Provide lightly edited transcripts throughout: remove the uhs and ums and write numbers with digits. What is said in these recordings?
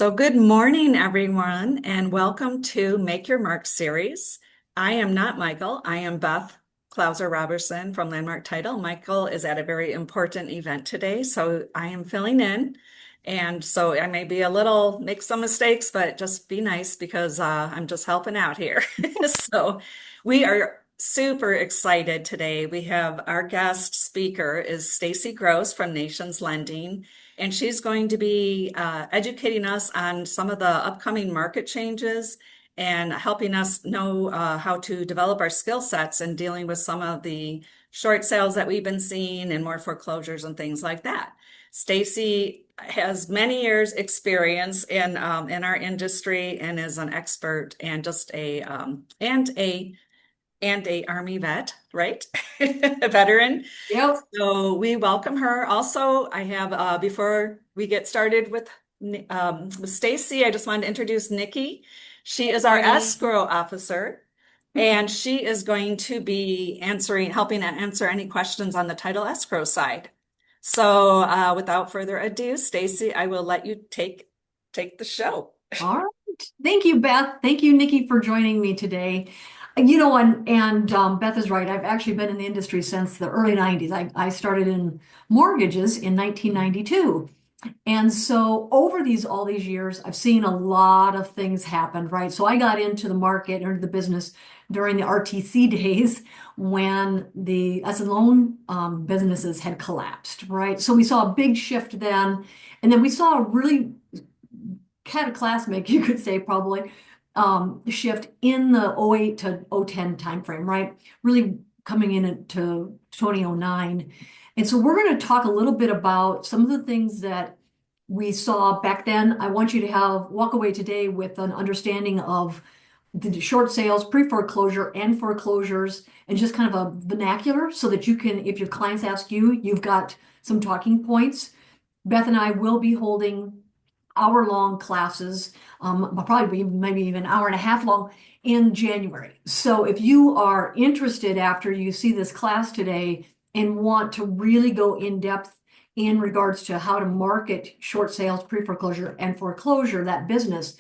So, good morning, everyone, and welcome to Make Your Mark series. I am not Michael. I am Beth Clauser Robertson from Landmark Title. Michael is at a very important event today, so I am filling in. And so I may be make some mistakes, but just be nice because I'm just helping out here. So, we are super excited today. We have our guest speaker is Stacey Gross from Nations Lending. And she's going to be educating us on some of the upcoming market changes and helping us know how to develop our skill sets in dealing with some of the short sales that we've been seeing and more foreclosures and things like that. Stacy has many years experience in our industry and is an expert and just a Army vet, right? A veteran. Yep. So we welcome her. Also, I have before we get started with Stacy, I just wanted to introduce Nikki. She is our Hi. escrow officer, and she is going to be helping to answer any questions on the title escrow side. So, without further ado, Stacy, I will let you take the show. All right. Thank you, Beth. Thank you, Nikki, for joining me today. Beth is right. I've actually been in the industry since the early 90s. I started in mortgages in 1992. And so over all these years, I've seen a lot of things happen, right? So I got into the market, into the business during the RTC days when the S and loan businesses had collapsed, right? So we saw a big shift then. And then we saw a really cataclysmic, you could say probably, shift in the '08 to '10 timeframe, right? Really coming into 2009. And so we're going to talk a little bit about some of the things that we saw back then. I want you to walk away today with an understanding of the short sales, pre-foreclosure and foreclosures, and just kind of a vernacular so that you can, if your clients ask you, you've got some talking points. Beth and I will be holding hour-long classes, probably maybe even hour and a half long in January. So if you are interested after you see this class today and want to really go in depth in regards to how to market short sales, pre-foreclosure, and foreclosure, that business,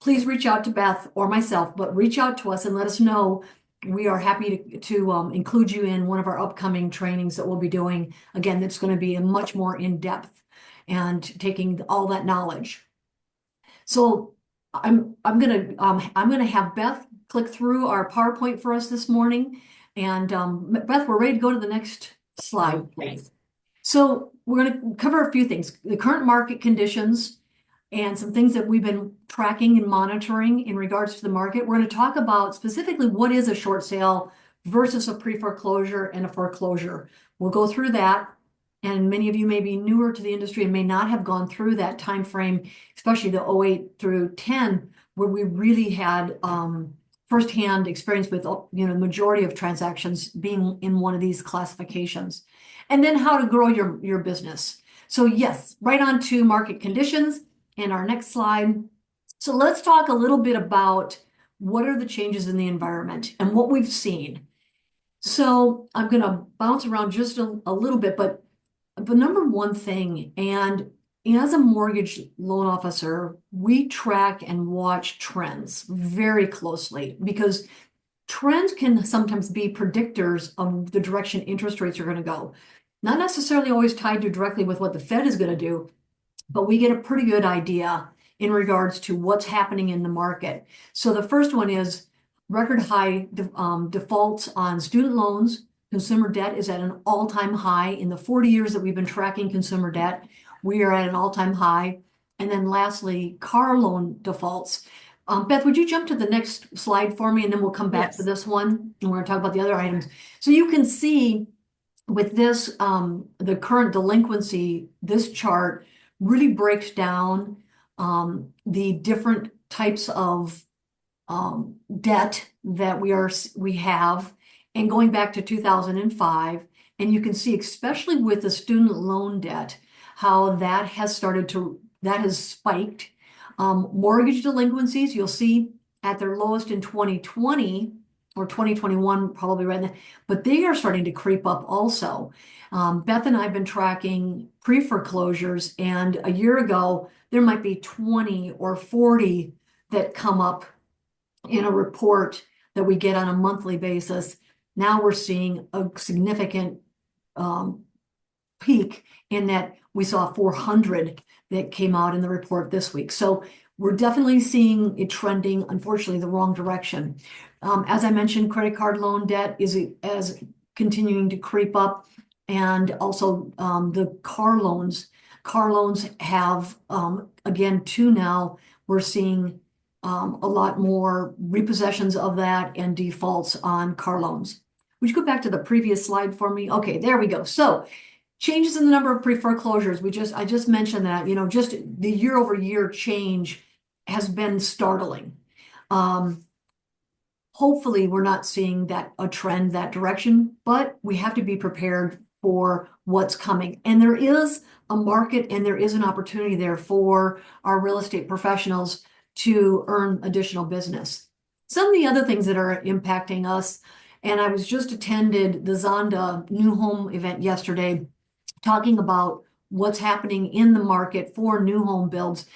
please reach out to Beth or myself, but reach out to us and let us know. We are happy to include you in one of our upcoming trainings that we'll be doing. Again, that's going to be a much more in-depth and taking all that knowledge. So I'm gonna have Beth click through our PowerPoint for us this morning. And Beth, we're ready to go to the next slide, please. So we're going to cover a few things: the current market conditions and some things that we've been tracking and monitoring in regards to the market. We're going to talk about specifically what is a short sale versus a pre-foreclosure and a foreclosure. We'll go through that. And many of you may be newer to the industry and may not have gone through that time frame, especially the '08 through '10, where we really had firsthand experience with the majority of transactions being in one of these classifications. And then how to grow your business. So yes, right on to market conditions and our next slide. So let's talk a little bit about what are the changes in the environment and what we've seen. So I'm going to bounce around just a little bit, but the number one thing, and as a mortgage loan officer, we track and watch trends very closely because trends can sometimes be predictors of the direction interest rates are going to go. Not necessarily always tied to directly with what the Fed is going to do, but we get a pretty good idea in regards to what's happening in the market. So the first one is record high defaults on student loans. Consumer debt is at an all-time high. In the 40 years that we've been tracking consumer debt, we are at an all-time high. And then lastly, car loan defaults. Beth, would you jump to the next slide for me, and then we'll come back to this one, and we're going to talk about the other items. So you can see with this, the current delinquency, this chart really breaks down the different types of debt that we have, and going back to 2005, and you can see, especially with the student loan debt, how that has spiked. Mortgage delinquencies, you'll see at their lowest in 2020, or 2021, probably right now, but they are starting to creep up also. Beth and I have been tracking pre-foreclosures, and a year ago, there might be 20 or 40 that come up in a report that we get on a monthly basis. Now we're seeing a significant peak in that we saw 400 that came out in the report this week. So we're definitely seeing it trending, unfortunately, the wrong direction. As I mentioned, credit card loan debt is continuing to creep up, and also the car loans. Car loans have, again, now we're seeing a lot more repossessions of that and defaults on car loans. Would you go back to the previous slide for me? Okay, there we go. So changes in the number of pre-foreclosures. I just mentioned that, just the year-over-year change has been startling. Hopefully we're not seeing a trend that direction, but we have to be prepared for what's coming. And there is a market and there is an opportunity there for our real estate professionals to earn additional business. Some of the other things that are impacting us, and I was just attended the Zonda new home event yesterday, talking about what's happening in the market for new home builds.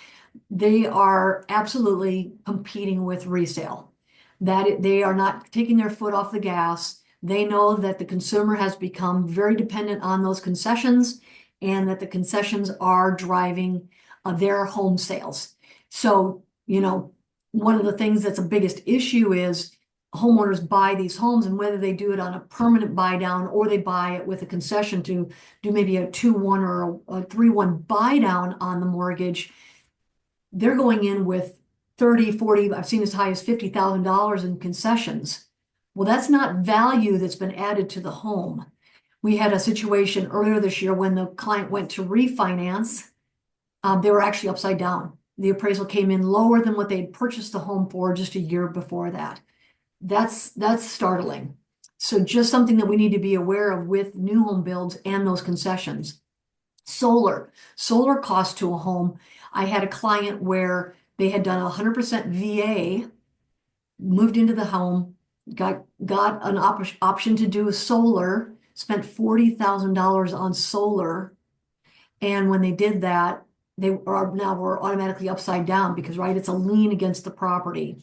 They are absolutely competing with resale. That they are not taking their foot off the gas. They know that the consumer has become very dependent on those concessions, and that the concessions are driving their home sales. So, one of the things that's a biggest issue is homeowners buy these homes, and whether they do it on a permanent buy down or they buy it with a concession to do maybe a 2-1 or a 3-1 buy down on the mortgage, they're going in with 30, 40, I've seen as high as $50,000 in concessions. Well, that's not value that's been added to the home. We had a situation earlier this year when the client went to refinance. They were actually upside down. The appraisal came in lower than what they had purchased the home for just a year before that. That's startling. So just something that we need to be aware of with new home builds and those concessions. Solar cost to a home. I had a client where they had done 100% VA, moved into the home, got an option to do solar, spent $40,000 on solar. And when they did that, they were automatically upside down because, right, it's a lien against the property.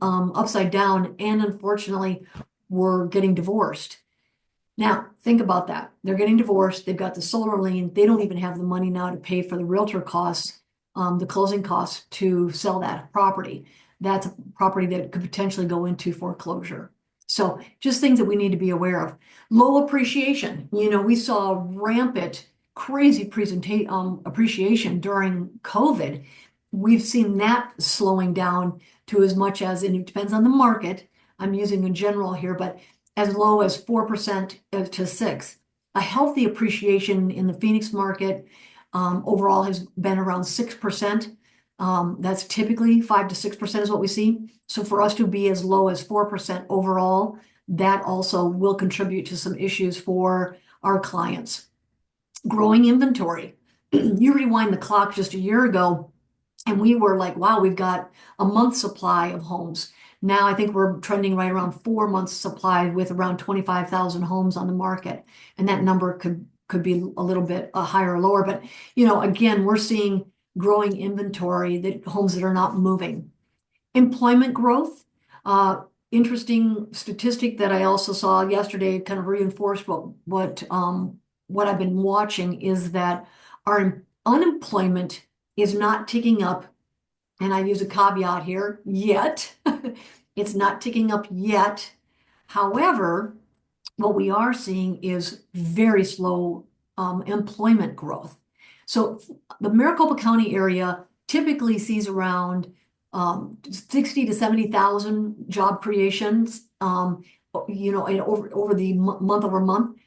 Upside down, and unfortunately were getting divorced. Now, think about that. They're getting divorced. They've got the solar lien. They don't even have the money now to pay for the realtor costs, the closing costs to sell that property. That's a property that could potentially go into foreclosure. So just things that we need to be aware of. Low appreciation. We saw rampant, crazy appreciation during COVID. We've seen that slowing down to as much as, and it depends on the market, I'm using a general here, but as low as 4% to 6%. A healthy appreciation in the Phoenix market overall has been around 6%. That's typically 5 to 6% is what we see. So for us to be as low as 4% overall, that also will contribute to some issues for our clients. Growing inventory. You rewind the clock just a year ago, and we were like, wow, we've got a month's supply of homes. Now I think we're trending right around 4 months supply with around 25,000 homes on the market. And that number could be a little bit higher or lower. But, again, we're seeing growing inventory, that homes that are not moving. Employment growth. Interesting statistic that I also saw yesterday kind of reinforced what I've been watching is that our unemployment is not ticking up, and I use a caveat here, yet. It's not ticking up yet. However, what we are seeing is very slow employment growth. So the Maricopa County area typically sees around 60 to 70,000 job creations, and over the month over month.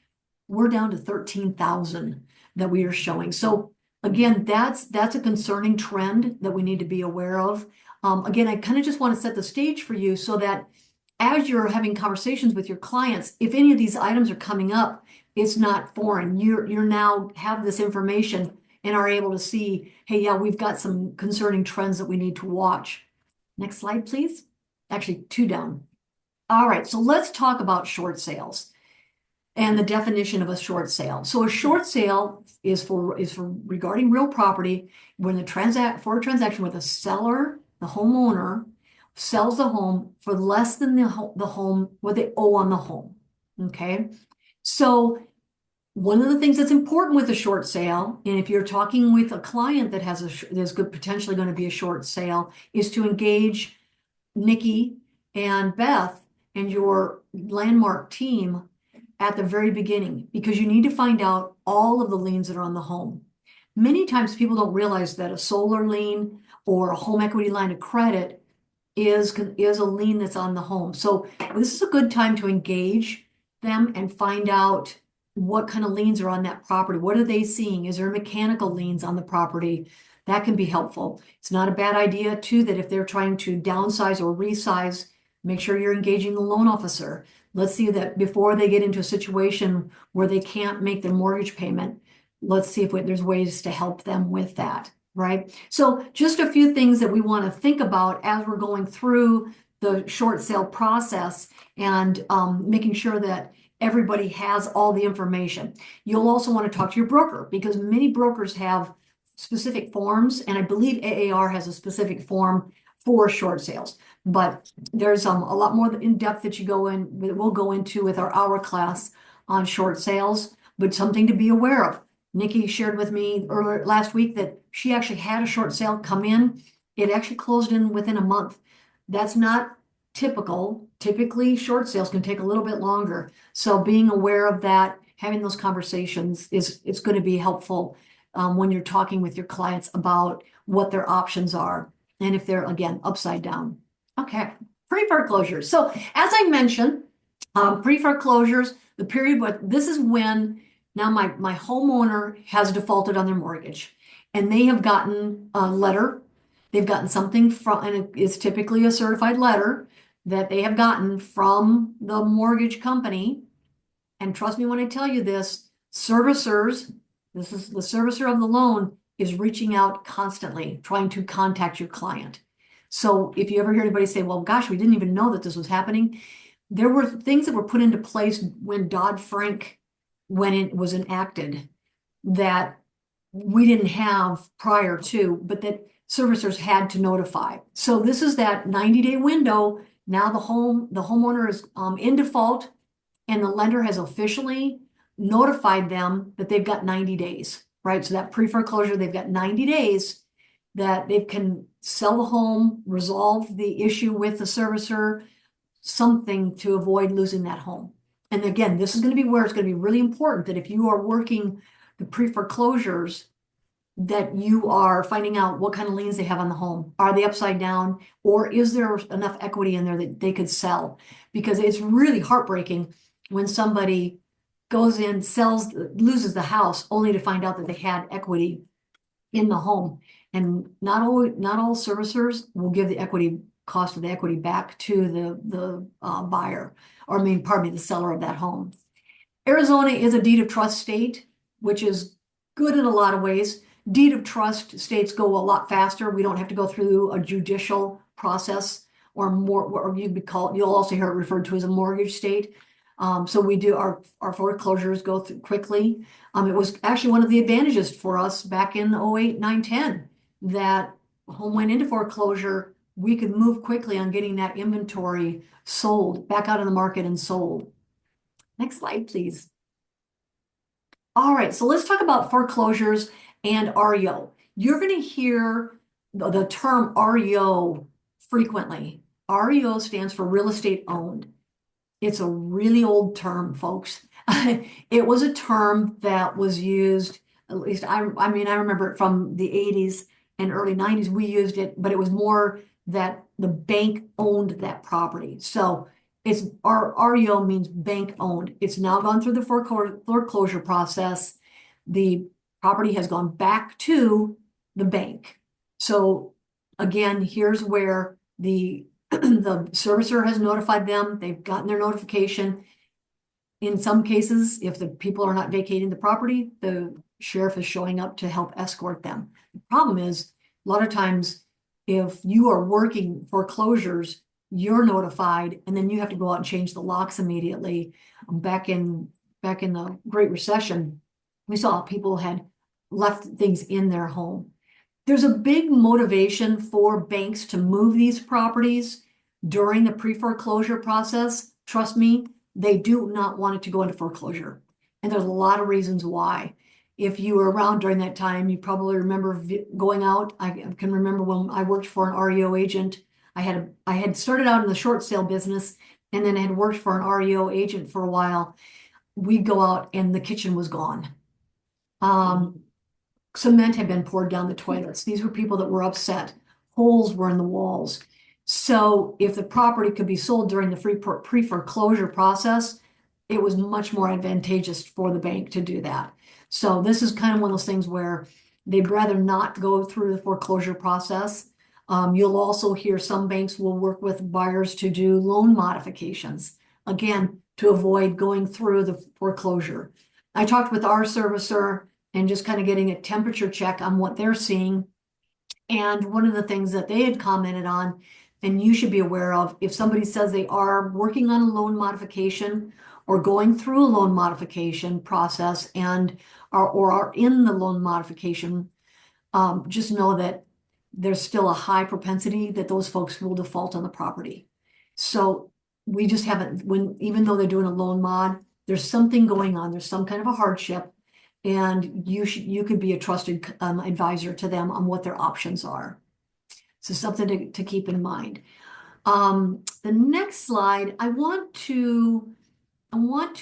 We're down to 13,000 that we are showing. So again, that's a concerning trend that we need to be aware of. Again, I kind of just want to set the stage for you so that as you're having conversations with your clients, if any of these items are coming up, it's not foreign. You're now have this information and are able to see, hey, yeah, we've got some concerning trends that we need to watch. Next slide, please. Actually, 2 down. All right, so let's talk about short sales and the definition of a short sale. So a short sale is for regarding real property when for a transaction with a seller, the homeowner sells the home for less than the home what they owe on the home. Okay, so one of the things that's important with a short sale, and if you're talking with a client that there's potentially going to be a short sale, is to engage Nikki and Beth and your landmark team at the very beginning, because you need to find out all of the liens that are on the home. Many times people don't realize that a solar lien or a home equity line of credit is a lien that's on the home. So this is a good time to engage them and find out what kind of liens are on that property. What are they seeing? Is there mechanical liens on the property? That can be helpful. It's not a bad idea too that if they're trying to downsize or resize, make sure you're engaging the loan officer. Let's see that before they get into a situation where they can't make their mortgage payment, let's see if there's ways to help them with that, right? So just a few things that we want to think about as we're going through the short sale process and making sure that everybody has all the information. You'll also want to talk to your broker because many brokers have specific forms, and I believe AAR has a specific form for short sales. But there's a lot more in depth that we'll go into with our hour class on short sales, but something to be aware of. Nikki shared with me earlier last week that she actually had a short sale come in. It actually closed in within a month. That's not typical. Typically, short sales can take a little bit longer. So being aware of that, having those conversations it's going to be helpful when you're talking with your clients about what their options are and if they're, again, upside down. Okay, pre-foreclosures. So as I mentioned, pre-foreclosures, the period, but this is when now my homeowner has defaulted on their mortgage and they have gotten a letter. They've gotten something from, and it's typically a certified letter that they have gotten from the mortgage company. And trust me when I tell you this, servicers, this is the servicer of the loan, is reaching out constantly, trying to contact your client. So if you ever hear anybody say, well, gosh, we didn't even know that this was happening, there were things that were put into place when Dodd-Frank, when it was enacted, that we didn't have prior to, but that servicers had to notify. So this is that 90-day window. Now the homeowner is in default, and the lender has officially notified them that they've got 90 days, right? So that pre-foreclosure, they've got 90 days that they can sell the home, resolve the issue with the servicer, something to avoid losing that home. And again, this is going to be where it's going to be really important that if you are working the pre-foreclosures, that you are finding out what kind of liens they have on the home. Are they upside down, or is there enough equity in there that they could sell? Because it's really heartbreaking when somebody goes in, loses the house only to find out that they had equity in the home. And not all servicers will give the cost of the equity back to the buyer, or the seller of that home. Arizona is a deed of trust state, which is good in a lot of ways. Deed of trust states go a lot faster. We don't have to go through a judicial process or more, or you'll also hear it referred to as a mortgage state. So we do our foreclosures go through quickly. It was actually one of the advantages for us back in 08, 9, 10 that home went into foreclosure. We could move quickly on getting that inventory sold back out of the market and sold. Next slide, please. All right, so let's talk about foreclosures and REO. You're going to hear the term REO frequently. REO stands for real estate owned. It's a really old term, folks. It was a term that was used, at least I remember it from the 80s and early 90s, we used it, but it was more that the bank owned that property. So our REO means bank owned. It's now gone through the foreclosure process. The property has gone back to the bank. So again, here's where the servicer has notified them. They've gotten their notification. In some cases, if the people are not vacating the property, the sheriff is showing up to help escort them. The problem is, a lot of times, if you are working foreclosures, you're notified, and then you have to go out and change the locks immediately. Back in the Great Recession, we saw people had left things in their home. There's a big motivation for banks to move these properties during the pre-foreclosure process. Trust me, they do not want it to go into foreclosure. And there's a lot of reasons why. If you were around during that time, you probably remember going out. I can remember when I worked for an REO agent. I had started out in the short sale business and then had worked for an REO agent for a while. We'd go out and the kitchen was gone. Cement had been poured down the toilets. These were people that were upset. Holes were in the walls. So if the property could be sold during the pre-foreclosure process, it was much more advantageous for the bank to do that. So this is kind of one of those things where they'd rather not go through the foreclosure process. You'll also hear some banks will work with buyers to do loan modifications, again, to avoid going through the foreclosure. I talked with our servicer and just kind of getting a temperature check on what they're seeing. And one of the things that they had commented on, and you should be aware of, if somebody says they are working on a loan modification or going through a loan modification process and are in the loan modification, just know that there's still a high propensity that those folks will default on the property. So we just haven't, even though they're doing a loan mod, there's something going on, there's some kind of a hardship, and you could be a trusted advisor to them on what their options are. So something to keep in mind. The next slide, I want to,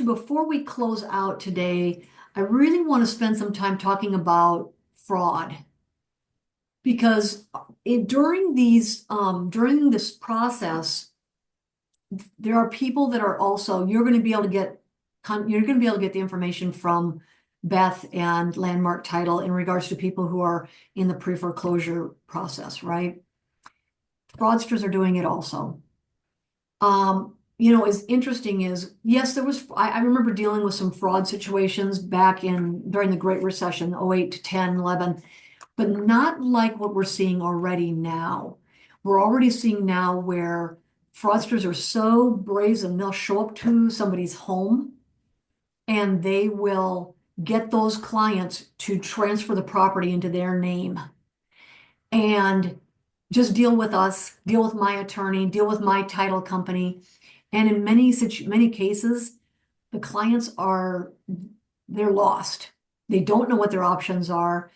before we close out today, I really want to spend some time talking about fraud. Because during this process, there are people that are also, you're going to be able to get the information from Beth and Landmark Title in regards to people who are in the pre-foreclosure process, right? Fraudsters are doing it also. Is interesting is, yes, I remember dealing with some fraud situations during the Great Recession, 08 to 10, 11, but not like what we're seeing already now. We're already seeing now where fraudsters are so brazen, they'll show up to somebody's home and they will get those clients to transfer the property into their name and just deal with us, deal with my attorney, deal with my title company. And in many cases, the clients they're lost. They don't know what their options are.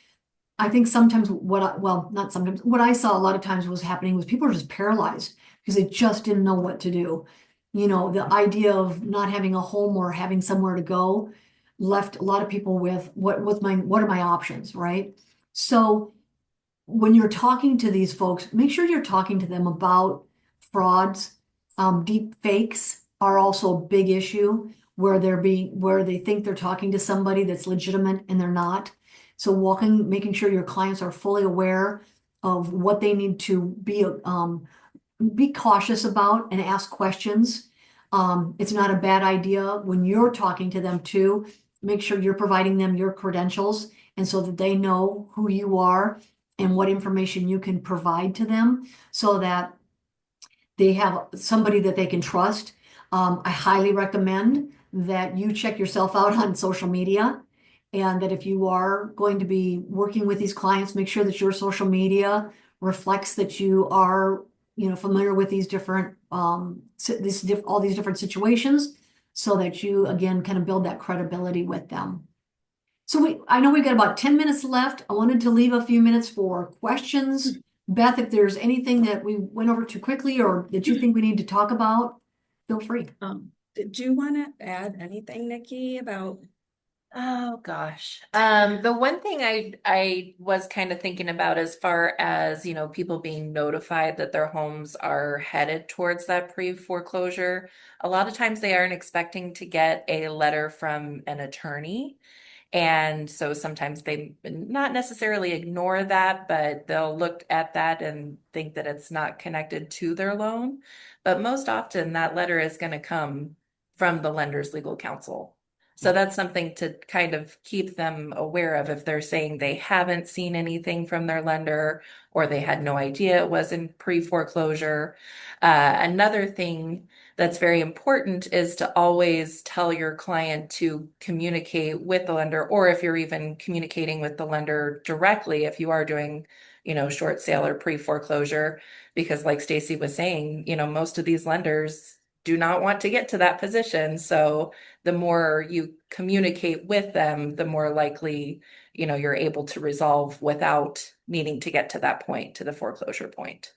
I think sometimes not sometimes, what I saw a lot of times was happening was people were just paralyzed because they just didn't know what to do. The idea of not having a home or having somewhere to go left a lot of people with what are my options, right? So when you're talking to these folks, make sure you're talking to them about frauds. Deep fakes are also a big issue where they think they're talking to somebody that's legitimate and they're not. So making sure your clients are fully aware of what they need to be cautious about and ask questions. It's not a bad idea when you're talking to them too. Make sure you're providing them your credentials and so that they know who you are and what information you can provide to them so that they have somebody that they can trust. I highly recommend that you check yourself out on social media and that if you are going to be working with these clients, make sure that your social media reflects that you are, familiar with these different, all these different situations so that you, again, kind of build that credibility with them. So I know we've got about 10 minutes left. I wanted to leave a few minutes for questions. Beth, if there's anything that we went over too quickly or that you think we need to talk about, feel free. Did you want to add anything, Nikki, about? Oh gosh. The one thing I was kind of thinking about as far as, people being notified that their homes are headed towards that pre-foreclosure, a lot of times they aren't expecting to get a letter from an attorney. And so sometimes they not necessarily ignore that, but they'll look at that and think that it's not connected to their loan. But most often that letter is going to come from the lender's legal counsel. So that's something to kind of keep them aware of if they're saying they haven't seen anything from their lender or they had no idea it was in pre-foreclosure. Another thing that's very important is to always tell your client to communicate with the lender, or if you're even communicating with the lender directly, if you are doing, short sale or pre-foreclosure, because like Stacey was saying, most of these lenders do not want to get to that position. So the more you communicate with them, the more likely, you're able to resolve without needing to get to that point, to the foreclosure point.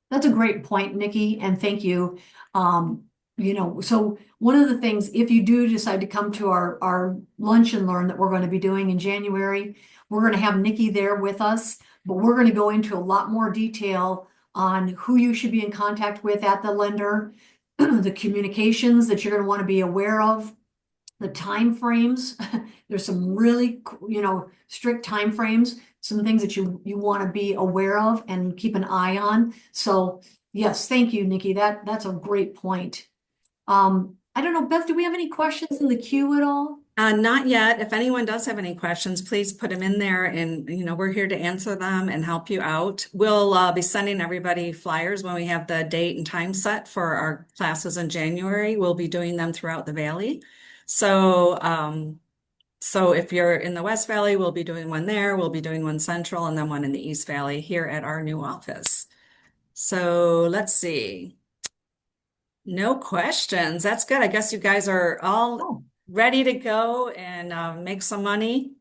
That's a great point, Nikki, and thank you. So one of the things, if you do decide to come to our lunch and learn that we're going to be doing in January, we're going to have Nikki there with us, but we're going to go into a lot more detail on who you should be in contact with at the lender, the communications that you're going to want to be aware of, the time frames. There's some really, strict time frames, some things that you want to be aware of and keep an eye on. So yes, thank you, Nikki. That's a great point. I don't know, Beth, do we have any questions in the queue at all? Not yet. If anyone does have any questions, please put them in there and, we're here to answer them and help you out. We'll be sending everybody flyers when we have the date and time set for our classes in January. We'll be doing them throughout the Valley. So if you're in the West Valley, we'll be doing one there. We'll be doing one central and then one in the East Valley here at our new office. So let's see. No questions. That's good. I guess you guys are all Oh, ready to go and make some money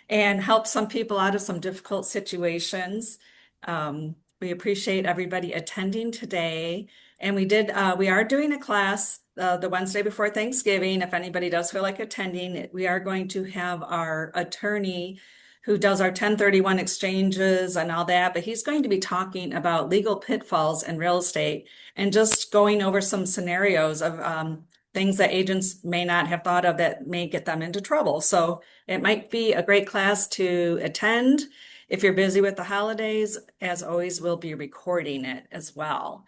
and help some people out of some difficult situations. We appreciate everybody attending today. And we are doing a class the Wednesday before Thanksgiving. If anybody does feel like attending, we are going to have our attorney who does our 1031 exchanges and all that, but he's going to be talking about legal pitfalls in real estate and just going over some scenarios of things that agents may not have thought of that may get them into trouble. So it might be a great class to attend. If you're busy with the holidays, as always, we'll be recording it as well.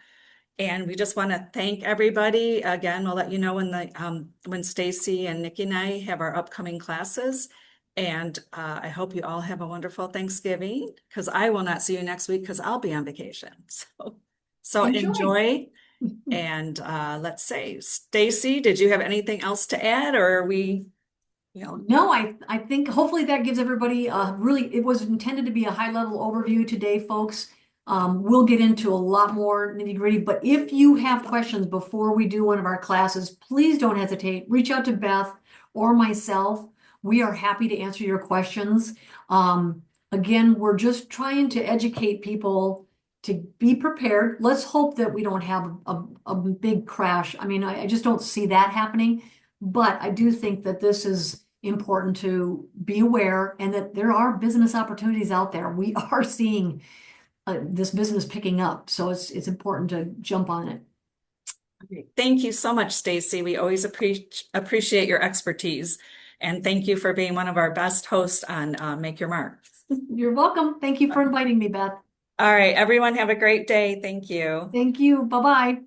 And we just want to thank everybody. Again, we'll let you know when Stacey and Nikki and I have our upcoming classes. And I hope you all have a wonderful Thanksgiving, because I will not see you next week because I'll be on vacation. So enjoy. And let's say, Stacey, did you have anything else to add, or are we, No, I think hopefully that gives everybody it was intended to be a high level overview today, folks. We'll get into a lot more nitty gritty, but if you have questions before we do one of our classes, please don't hesitate. Reach out to Beth or myself. We are happy to answer your questions. Again, we're just trying to educate people to be prepared. Let's hope that we don't have a big crash. I mean, I just don't see that happening, but I do think that this is important to be aware and that there are business opportunities out there. We are seeing this business picking up, so it's important to jump on it. Thank you so much, Stacey. We always appreciate your expertise. And thank you for being one of our best hosts on Make Your Mark. You're welcome. Thank you for inviting me, Beth. All right, everyone, have a great day. Thank you. Thank you. Bye-bye.